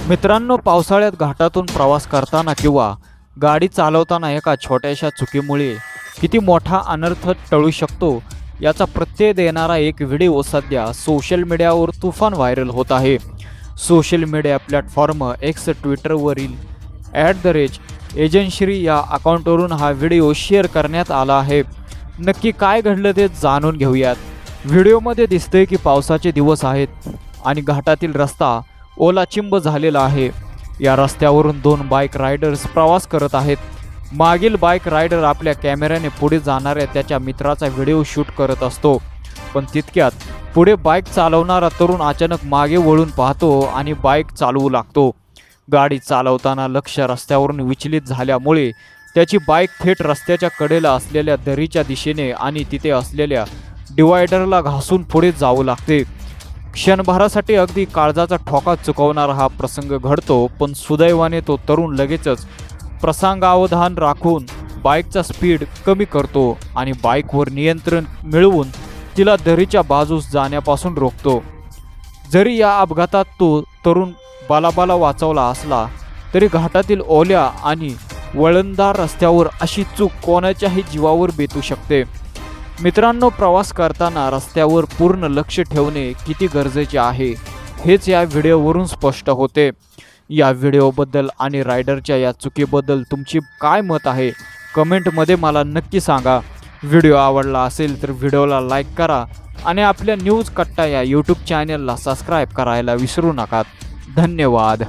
मित्रांनो, पावसाळ्यात घाटातून प्रवास करताना किंवा गाडी चालवताना एका छोट्याशा चुकीमुळे किती मोठा अनर्थ टळू शकतो याचा प्रत्यय देणारा एक व्हिडिओ सध्या सोशल मीडियावर तुफान व्हायरल होत आहे। सोशल मीडिया प्लॅटफॉर्म एक्स ट्विटरवरील @एजनश्री या अकाउंटवरून हा व्हिडिओ शेअर करण्यात आला आहे। नक्की काय घडलं ते जाणून घेऊयात। व्हिडिओमध्ये दिसतंय की पावसाचे दिवस आहेत आणि घाटातील रस्ता ओलाचिंब झालेला आहे। या रस्त्यावरून दोन बाईक रायडर्स प्रवास करत आहेत। मागील बाईक रायडर आपल्या कॅमेऱ्याने पुढे जाणाऱ्या त्याच्या मित्राचा व्हिडिओ शूट करत असतो, पण तितक्यात पुढे बाईक चालवणारा तरुण अचानक मागे वळून पाहतो आणि बाईक चालवू लागतो। गाडी चालवताना लक्ष रस्त्यावरून विचलित झाल्यामुळे त्याची बाईक थेट रस्त्याच्या कडेला असलेल्या दरीच्या दिशेने आणि तिथे असलेल्या डिवायडरला घासून पुढे जाऊ लागते। क्षणभरासाठी अगदी काळजाचा ठोका चुकवणारा हा प्रसंग घडतो, पण सुदैवाने तो तरुण लगेचच प्रसंगावधान राखून बाईकचा स्पीड कमी करतो आणि बाईकवर नियंत्रण मिळवून तिला दरीच्या बाजूस जाण्यापासून रोखतो। जरी या अपघातात तो तरुण बालाबाला वाचवला असला तरी घाटातील ओल्या आणि वळणदार रस्त्यावर अशी चूक कोणाच्याही जीवावर बेतू शकते। मित्रांनो, प्रवास करताना रस्त्यावर पूर्ण लक्ष ठेवणे किती गरजेचे आहे हेच या व्हिडिओवरून स्पष्ट होते। या व्हिडिओबद्दल आणि रायडरच्या या चुकीबद्दल तुमची काय मत आहे कमेंटमध्ये मला नक्की सांगा। व्हिडिओ आवडला असेल तर व्हिडिओला लाईक करा आणि आपल्या न्यूज कट्टा या यूट्यूब चॅनलला सबस्क्राईब करायला विसरू नका। धन्यवाद।